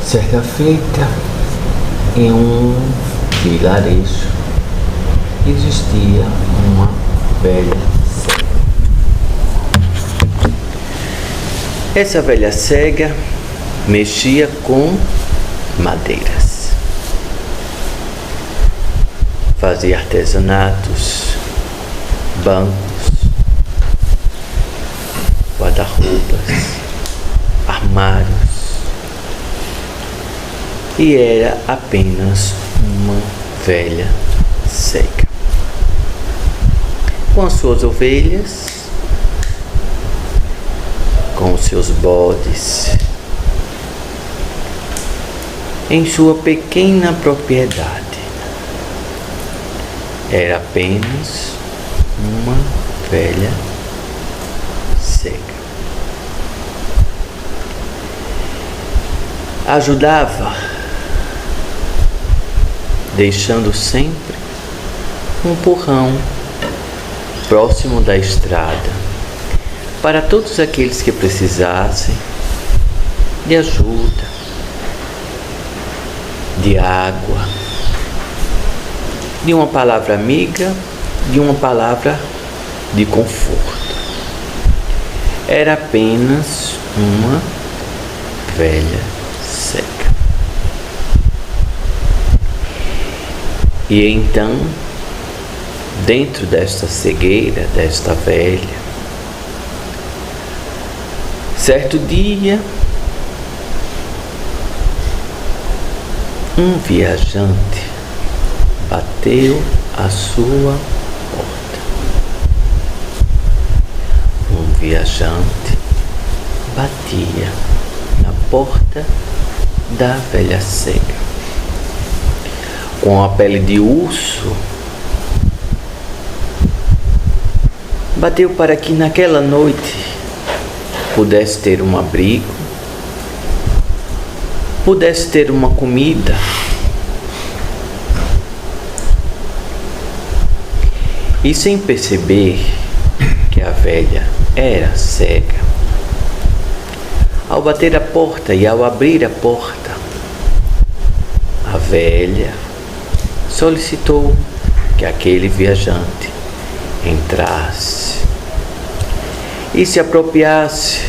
Certa feita, em um vilarejo, existia uma velha cega. Essa velha cega mexia com madeiras, fazia artesanatos, bancos, guarda-roupas, armários, e era apenas uma velha cega. Com as suas ovelhas, com os seus bodes, em sua pequena propriedade. Era apenas uma velha cega. Ajudava, deixando sempre um empurrão próximo da estrada para todos aqueles que precisassem de ajuda, de água, de uma palavra amiga, de uma palavra de conforto. Era apenas uma velha cega. E então, dentro desta cegueira, desta velha, certo dia, um viajante bateu à sua porta. Um viajante batia na porta da velha cega, com a pele de urso. Bateu para que naquela noite pudesse ter um abrigo, pudesse ter uma comida. E sem perceber que a velha era cega, ao bater a porta e ao abrir a porta, a velha solicitou que aquele viajante entrasse e se apropriasse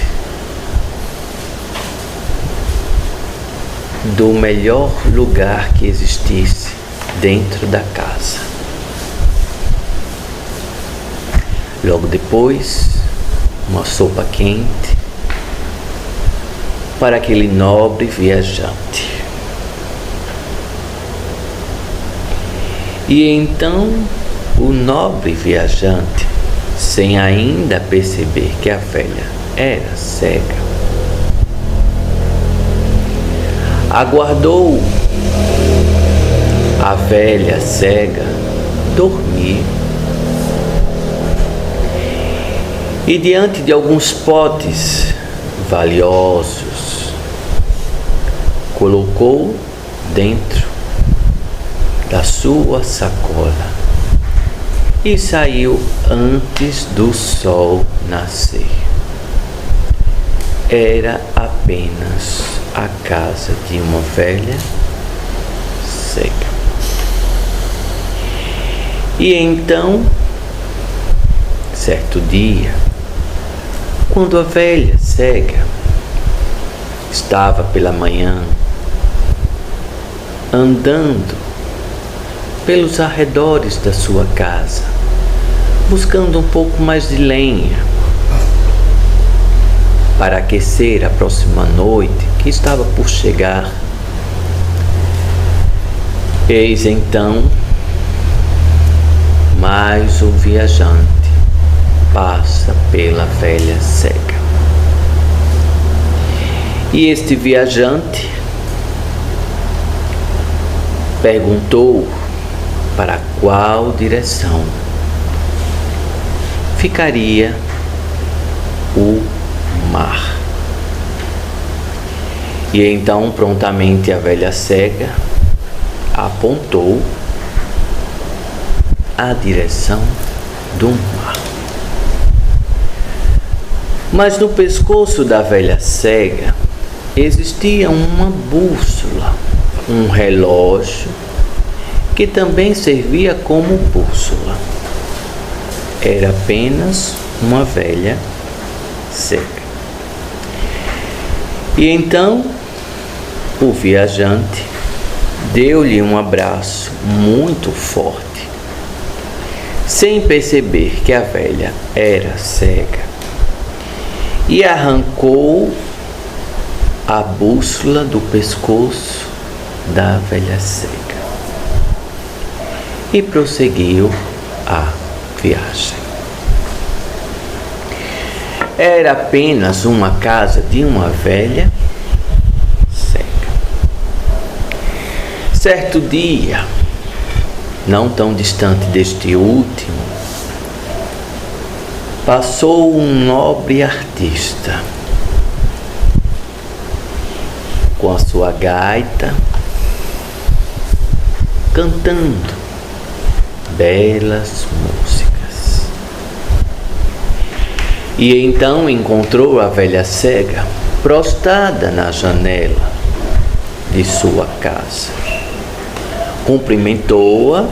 do melhor lugar que existisse dentro da casa. Logo depois, uma sopa quente para aquele nobre viajante. E então o nobre viajante, sem ainda perceber que a velha era cega, aguardou a velha cega dormir. E diante de alguns potes valiosos, colocou dentro da sua sacola e saiu antes do sol nascer. Era apenas a casa de uma velha cega. E então, certo dia, quando a velha cega estava pela manhã andando pelos arredores da sua casa, buscando um pouco mais de lenha para aquecer a próxima noite que estava por chegar, eis então mais um viajante passa pela velha cega. E este viajante perguntou para qual direção ficaria o mar. E então prontamente a velha cega apontou a direção do mar. Mas no pescoço da velha cega existia uma bússola, um relógio que também servia como bússola. Era apenas uma velha cega. E então o viajante deu-lhe um abraço muito forte, sem perceber que a velha era cega, e arrancou a bússola do pescoço da velha cega e prosseguiu a viagem. Era apenas uma casa de uma velha cega. Certo dia, não tão distante deste último, passou um nobre artista com a sua gaita, cantando belas músicas. E então encontrou a velha cega prostrada na janela de sua casa. Cumprimentou-a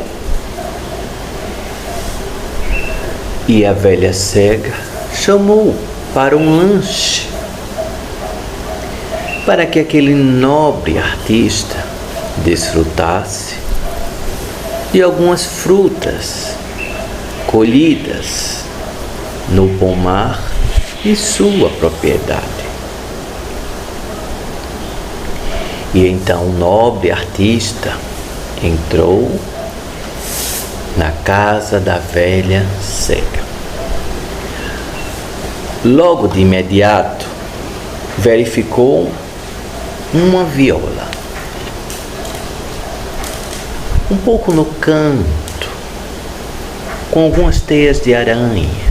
e a velha cega chamou para um lanche, para que aquele nobre artista desfrutasse de algumas frutas colhidas no pomar de sua propriedade. E então o nobre artista entrou na casa da velha cega. Logo de imediato verificou uma viola, um pouco no canto, com algumas teias de aranha.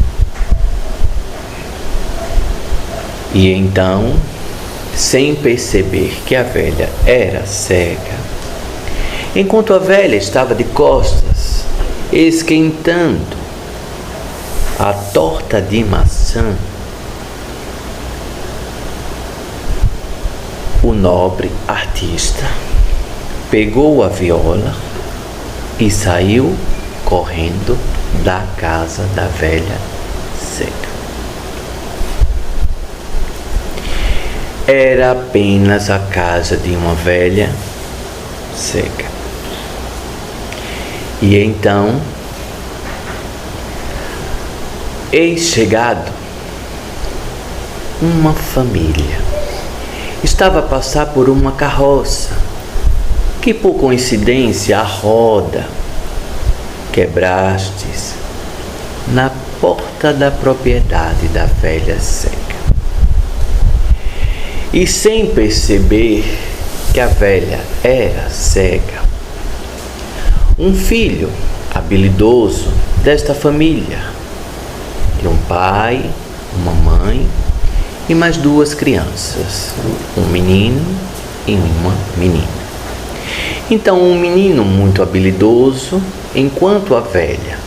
E então, sem perceber que a velha era cega, enquanto a velha estava de costas, esquentando a torta de maçã, o nobre artista pegou a viola e saiu correndo da casa da velha cega. Era apenas a casa de uma velha cega. E então, eis chegado uma família. Estava a passar por uma carroça, que por coincidência a roda quebrastes na porta da propriedade da velha cega. E sem perceber que a velha era cega, um filho habilidoso desta família, de um pai, uma mãe e mais duas crianças, um menino e uma menina. Então, um menino muito habilidoso, enquanto a velha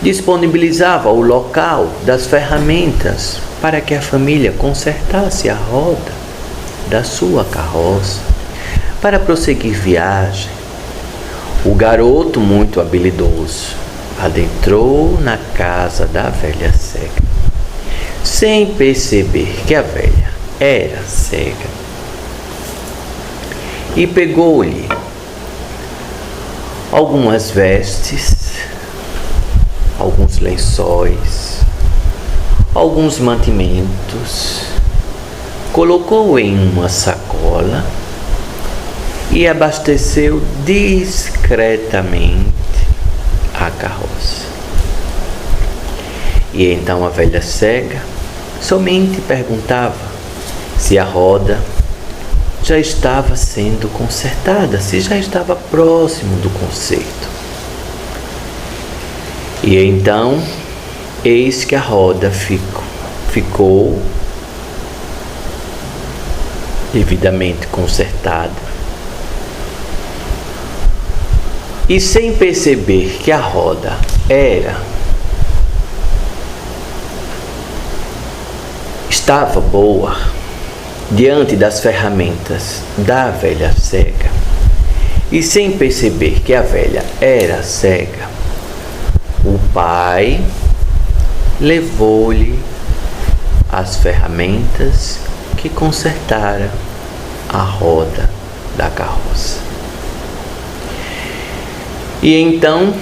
disponibilizava o local das ferramentas para que a família consertasse a roda da sua carroça para prosseguir viagem, o garoto muito habilidoso adentrou na casa da velha cega, sem perceber que a velha era cega, e pegou-lhe algumas vestes, alguns lençóis, alguns mantimentos, colocou em uma sacola e abasteceu discretamente a carroça. E então a velha cega somente perguntava se a roda já estava sendo consertada, se já estava próximo do conserto. E então, eis que a roda ficou devidamente consertada, e sem perceber que a roda estava boa, diante das ferramentas da velha cega, e sem perceber que a velha era cega, o pai levou-lhe as ferramentas que consertara a roda da carroça. E então,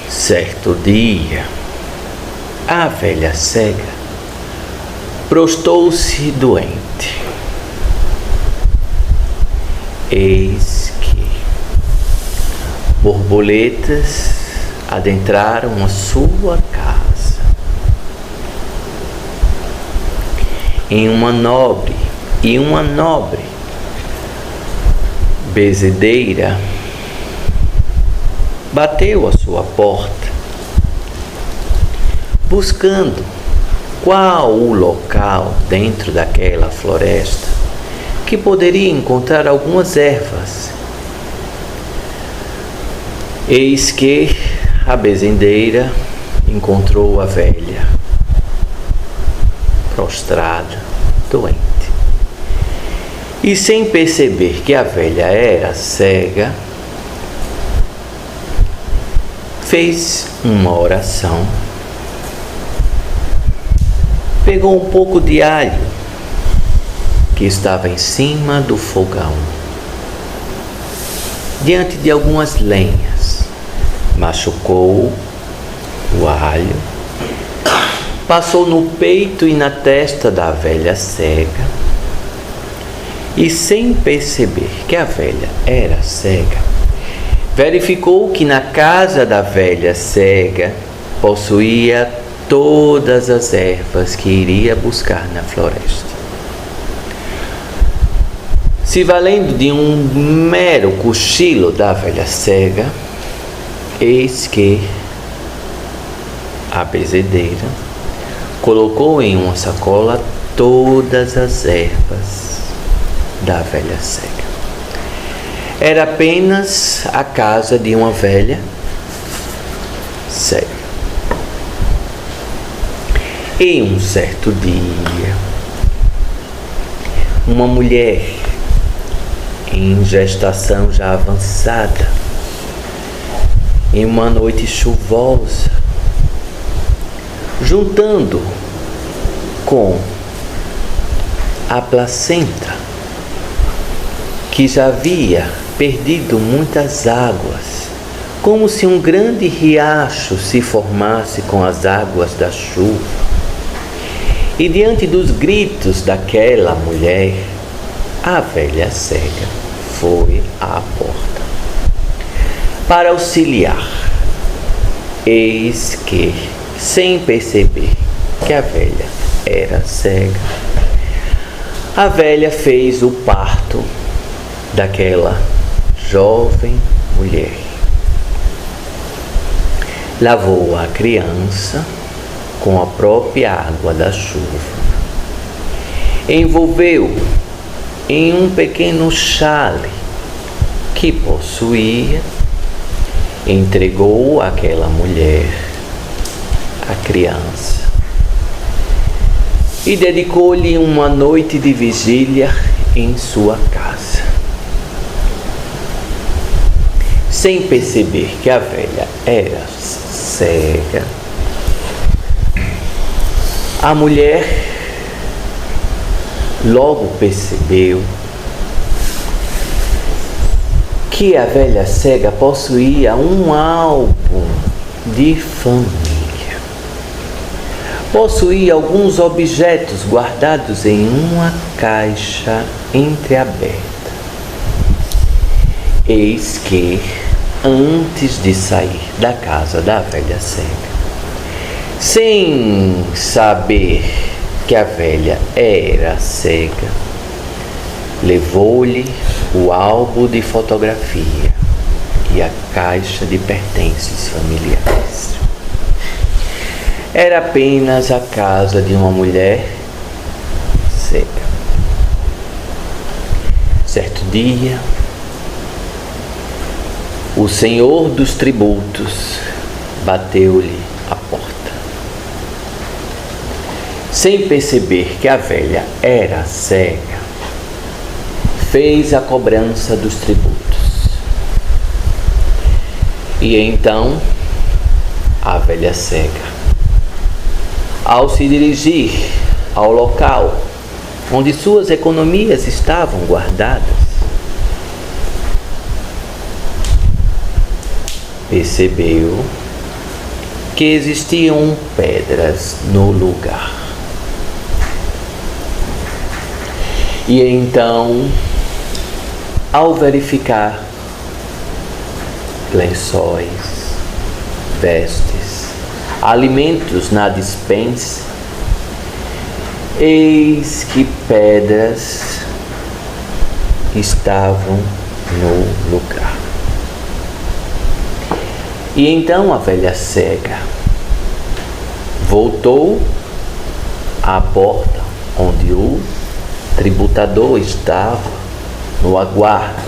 certo dia, a velha cega prostou-se doente. Eis que borboletas adentraram a sua casa. Em uma nobre bezedeira bateu a sua porta, buscando qual o local dentro daquela floresta que poderia encontrar algumas ervas. Eis que a bezendeira encontrou a velha, prostrada, doente. E sem perceber que a velha era cega, fez uma oração, pegou um pouco de alho que estava em cima do fogão, diante de algumas lenhas, machucou o alho, passou no peito e na testa da velha cega, e sem perceber que a velha era cega, verificou que na casa da velha cega possuía todas as ervas que iria buscar na floresta. Se valendo de um mero cochilo da velha cega, eis que a bezedeira colocou em uma sacola todas as ervas da velha cega. Era apenas a casa de uma velha cega. Em um certo dia, uma mulher em gestação já avançada, em uma noite chuvosa, juntando com a placenta, que já havia perdido muitas águas, como se um grande riacho se formasse com as águas da chuva. E diante dos gritos daquela mulher, a velha cega foi à porta para auxiliar. Eis que, sem perceber que a velha era cega, a velha fez o parto daquela jovem mulher. Lavou a criança com a própria água da chuva, envolveu em um pequeno chale que possuía, entregou àquela mulher a criança e dedicou-lhe uma noite de vigília em sua casa. Sem perceber que a velha era cega, a mulher logo percebeu que a velha cega possuía um álbum de família. Possuía alguns objetos guardados em uma caixa entreaberta. Eis que, antes de sair da casa da velha cega, sem saber que a velha era cega, levou-lhe o álbum de fotografia e a caixa de pertences familiares. Era apenas a casa de uma mulher cega. Certo dia, o senhor dos tributos bateu-lhe a porta. Sem perceber que a velha era cega, fez a cobrança dos tributos. E então a velha cega, ao se dirigir ao local onde suas economias estavam guardadas, percebeu que existiam pedras no lugar. E então, ao verificar lençóis, vestes, alimentos na despensa, eis que pedras estavam no lugar. E então a velha cega voltou à porta onde o tributador estava no aguardo.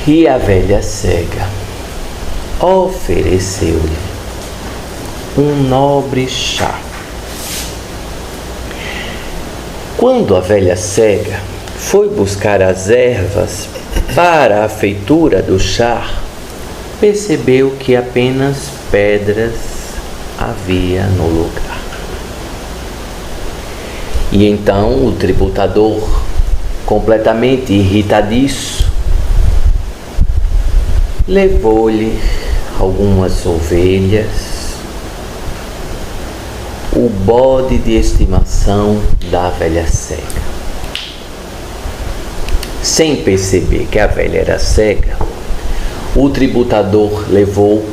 E a velha cega ofereceu-lhe um nobre chá. Quando a velha cega foi buscar as ervas para a feitura do chá, percebeu que apenas pedras havia no lugar. E então o tributador, completamente irritadiço, levou-lhe algumas ovelhas, o bode de estimação da velha cega. Sem perceber que a velha era cega, o tributador levou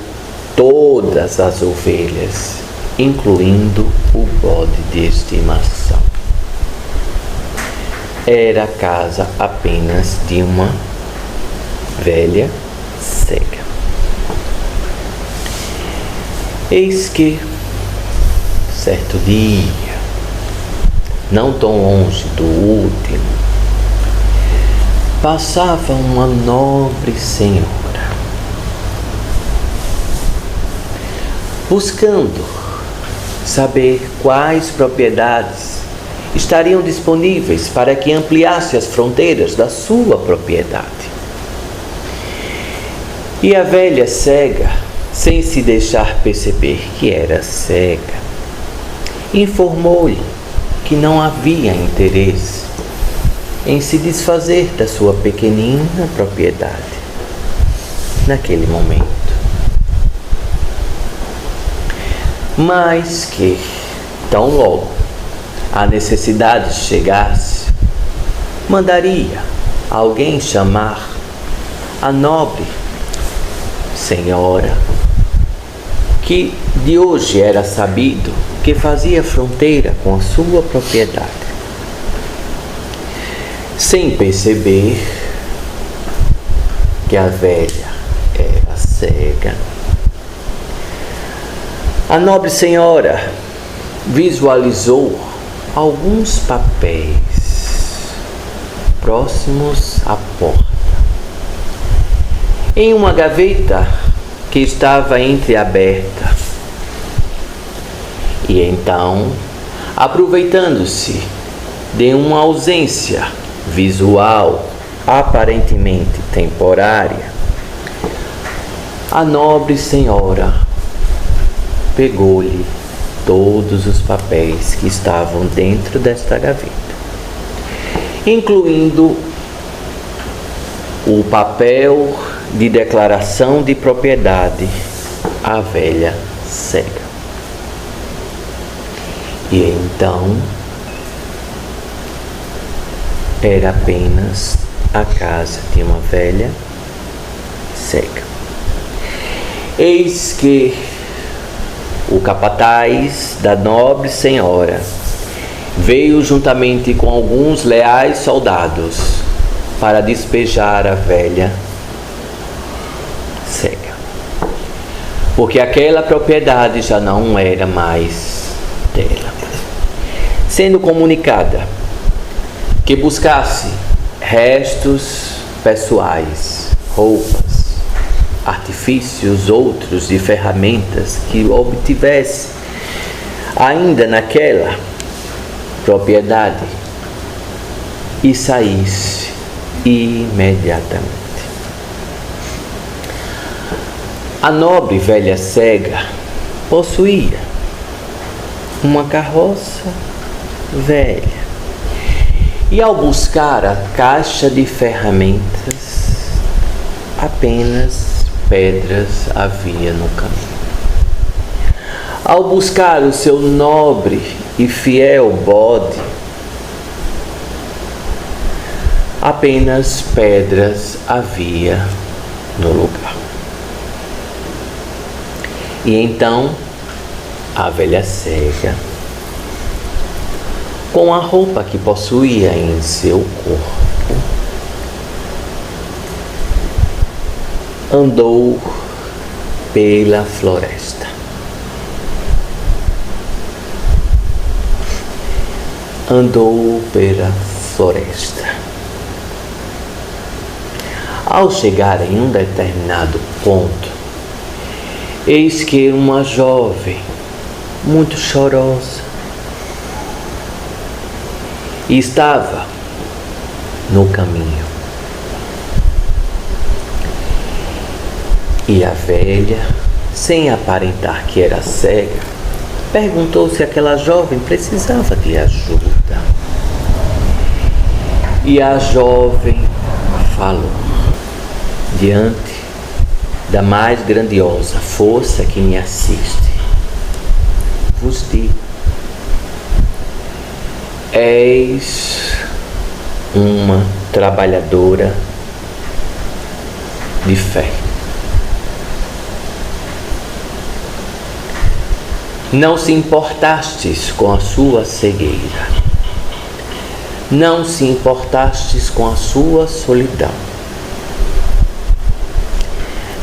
todas as ovelhas, incluindo o bode de estimação. Era a casa apenas de uma velha cega. Eis que, certo dia, não tão longe do último, passava uma nobre senhora, buscando saber quais propriedades estariam disponíveis para que ampliasse as fronteiras da sua propriedade. E a velha cega, sem se deixar perceber que era cega, informou-lhe que não havia interesse em se desfazer da sua pequenina propriedade naquele momento, mas que, tão logo a necessidade chegasse, mandaria alguém chamar a nobre senhora, que de hoje era sabido que fazia fronteira com a sua propriedade. Sem perceber que a velha era cega, a nobre senhora visualizou alguns papéis próximos à porta, em uma gaveta que estava entreaberta. E então, aproveitando-se de uma ausência visual aparentemente temporária, a nobre senhora pegou-lhe todos os papéis que estavam dentro desta gaveta, incluindo o papel de declaração de propriedade à velha cega. E então era apenas a casa de uma velha cega. Eis que o capataz da nobre senhora veio juntamente com alguns leais soldados para despejar a velha cega, porque aquela propriedade já não era mais dela, sendo comunicada que buscasse restos pessoais, roupas, artifícios outros de ferramentas que obtivesse ainda naquela propriedade, e saísse imediatamente. A nobre velha cega possuía uma carroça velha e, ao buscar a caixa de ferramentas, apenas pedras havia no caminho. Ao buscar o seu nobre e fiel bode, apenas pedras havia no lugar. E então a velha cega, com a roupa que possuía em seu corpo, andou pela floresta. Andou pela floresta. Ao chegar em um determinado ponto, eis que uma jovem, muito chorosa, estava no caminho. E a velha, sem aparentar que era cega, perguntou se aquela jovem precisava de ajuda. E a jovem falou: diante da mais grandiosa força que me assiste, vos digo, és uma trabalhadora de fé. Não se importastes com a sua cegueira, não se importastes com a sua solidão,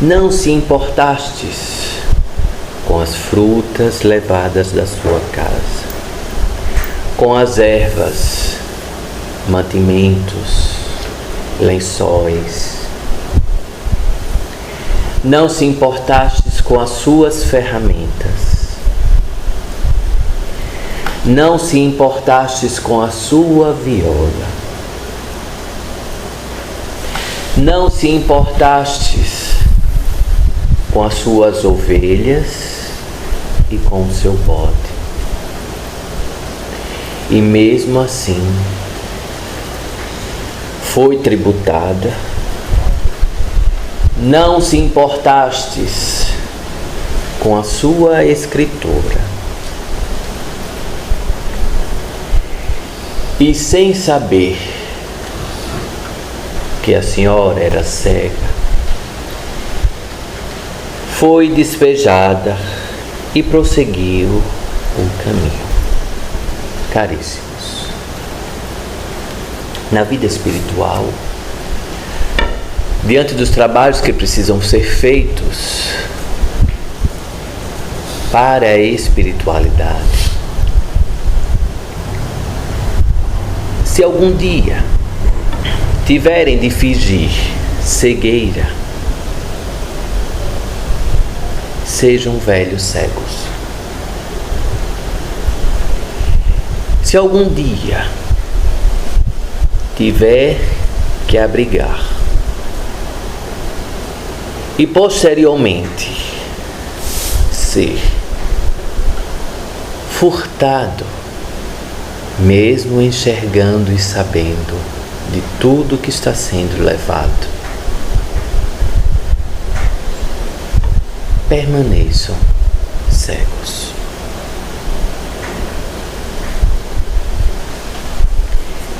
não se importastes com as frutas levadas da sua casa, com as ervas, mantimentos, lençóis. Não se importastes com as suas ferramentas. Não se importastes com a sua viola. Não se importastes com as suas ovelhas e com o seu bode. E mesmo assim, foi tributada. Não se importastes com a sua escritora. E sem saber que a senhora era cega, foi despejada e prosseguiu o caminho. Caríssimos, na vida espiritual, diante dos trabalhos que precisam ser feitos para a espiritualidade, se algum dia tiverem de fingir cegueira, sejam velhos cegos. Se algum dia tiver que abrigar e posteriormente ser furtado, mesmo enxergando e sabendo de tudo que está sendo levado, permaneçam cegos.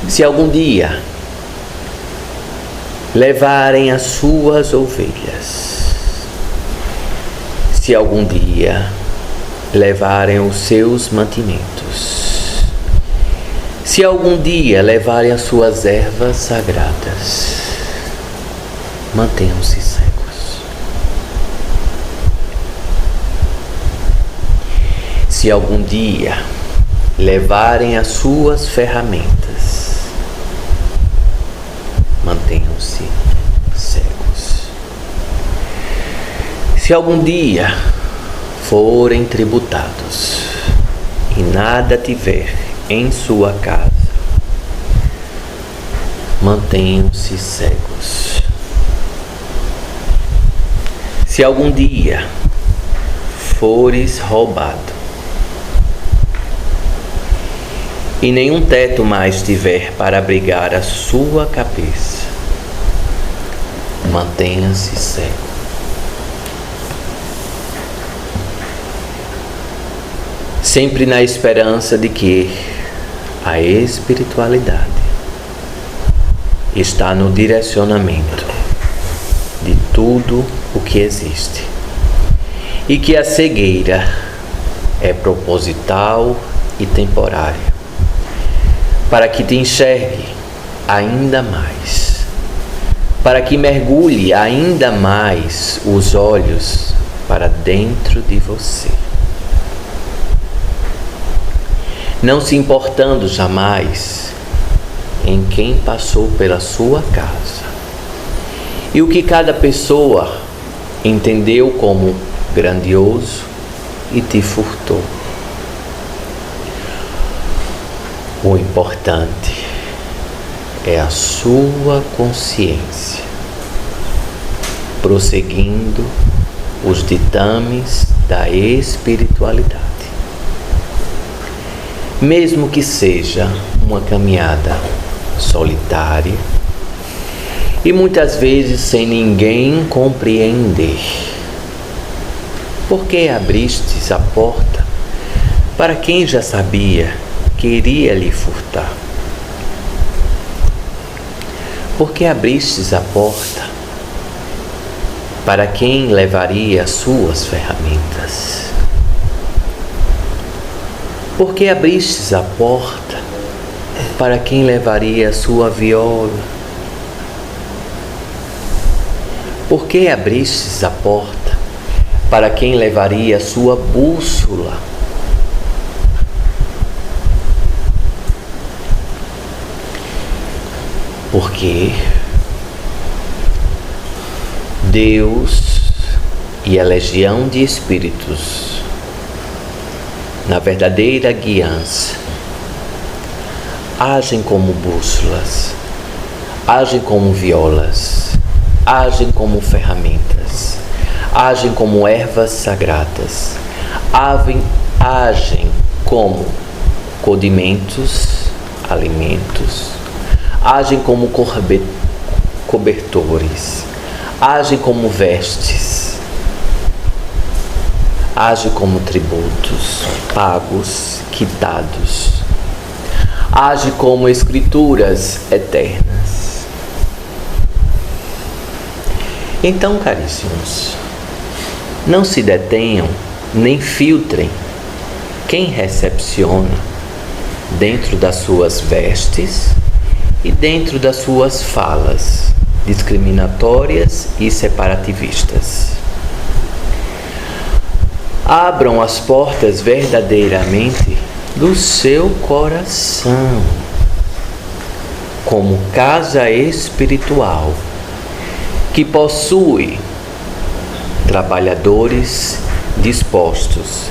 Se algum dia levarem as suas ovelhas, se algum dia levarem os seus mantimentos, se algum dia levarem as suas ervas sagradas, mantenham-se cegos. Se algum dia levarem as suas ferramentas, mantenham-se cegos. Se algum dia forem tributados e nada tiver em sua casa, mantenham-se cegos. Se algum dia fores roubado e nenhum teto mais tiver para abrigar a sua cabeça, mantenha-se cego. Sempre na esperança de que a espiritualidade está no direcionamento de tudo o que existe e que a cegueira é proposital e temporária, para que te enxergue ainda mais, para que mergulhe ainda mais os olhos para dentro de você, não se importando jamais em quem passou pela sua casa e o que cada pessoa entendeu como grandioso e te furtou. O importante é a sua consciência, prosseguindo os ditames da espiritualidade, mesmo que seja uma caminhada solitária e muitas vezes sem ninguém compreender. Por que abristes a porta para quem já sabia que iria lhe furtar? Por que abristes a porta para quem levaria suas ferramentas? Por que abristes a porta para quem levaria a sua viola? Por que abristes a porta para quem levaria a sua bússola? Porque Deus e a legião de espíritos, na verdadeira guiança, agem como bússolas, agem como violas, agem como ferramentas, agem como ervas sagradas, agem como condimentos, alimentos, agem como cobertores, agem como vestes, agem como tributos pagos, quitados, agem como escrituras eternas. Então, caríssimos, não se detenham nem filtrem quem recepciona dentro das suas vestes e dentro das suas falas discriminatórias e separativistas. Abram as portas verdadeiramente do seu coração, como casa espiritual que possui trabalhadores dispostos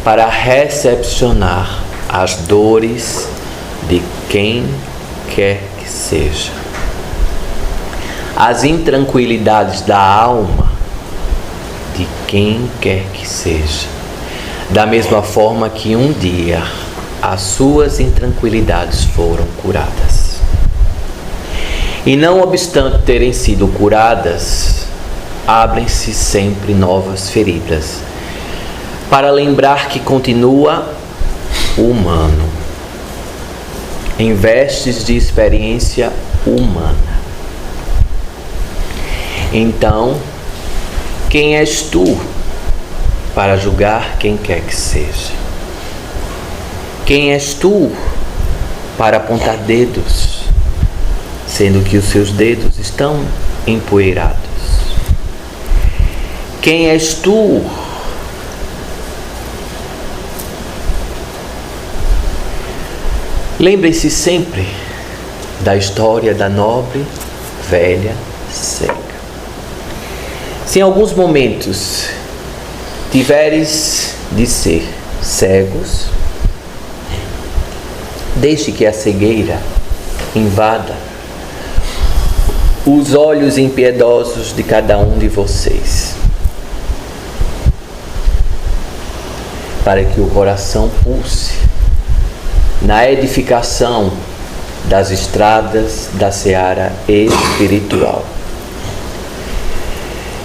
para recepcionar as dores de quem quer que seja, as intranquilidades da alma de quem quer que seja, da mesma forma que um dia as suas intranquilidades foram curadas. E não obstante terem sido curadas, abrem-se sempre novas feridas, para lembrar que continua humano, em vestes de experiência humana. Então, quem és tu para julgar quem quer que seja? Quem és tu para apontar dedos, sendo que os seus dedos estão empoeirados? Quem és tu Lembre-se sempre da história da nobre velha cega. Se em alguns momentos tiveres de ser cegos, deixe que a cegueira invada os olhos impiedosos de cada um de vocês, para que o coração pulse na edificação das estradas da seara espiritual,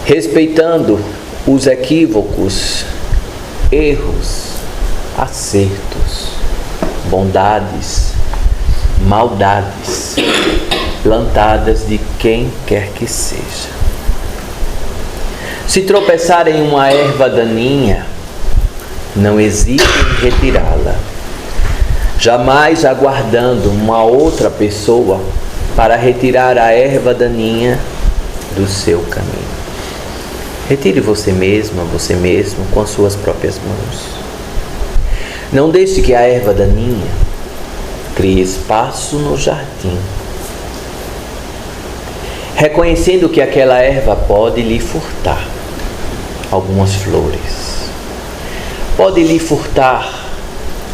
respeitando os equívocos, erros, acertos, bondades, maldades plantadas de quem quer que seja. Se tropeçar em uma erva daninha, não hesite em retirá-la, jamais aguardando uma outra pessoa para retirar a erva daninha do seu caminho. Retire você mesma, você mesmo, com as suas próprias mãos. Não deixe que a erva daninha crie espaço no jardim, reconhecendo que aquela erva pode lhe furtar algumas flores, pode lhe furtar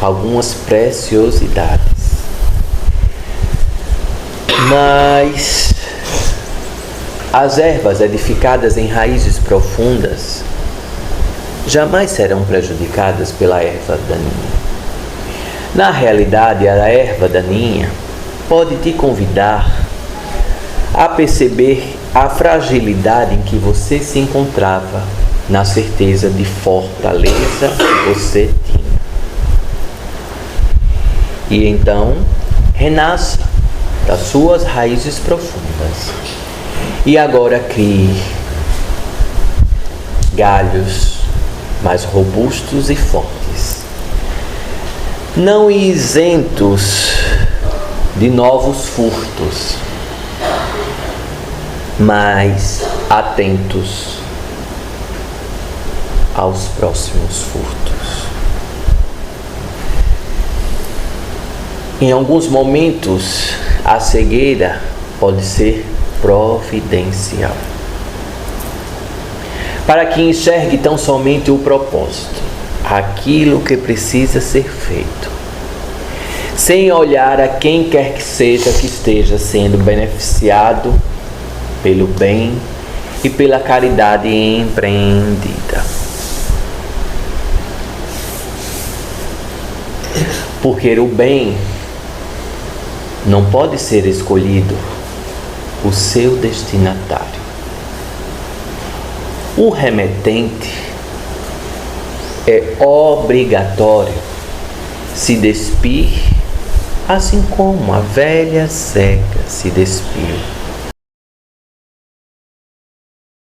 algumas preciosidades, mas as ervas edificadas em raízes profundas jamais serão prejudicadas pela erva daninha. Na realidade, a erva daninha pode te convidar a perceber a fragilidade em que você se encontrava, na certeza de fortaleza que você tinha. E então, renasça das suas raízes profundas e agora crie galhos mais robustos e fortes, não isentos de novos furtos, mas atentos aos próximos furtos. Em alguns momentos, a cegueira pode ser providencial, para que enxergue tão somente o propósito, aquilo que precisa ser feito, sem olhar a quem quer que seja que esteja sendo beneficiado pelo bem e pela caridade empreendida. Porque o bem não pode ser escolhido o seu destinatário. O remetente é obrigatório se despir, assim como a velha cega se despiu.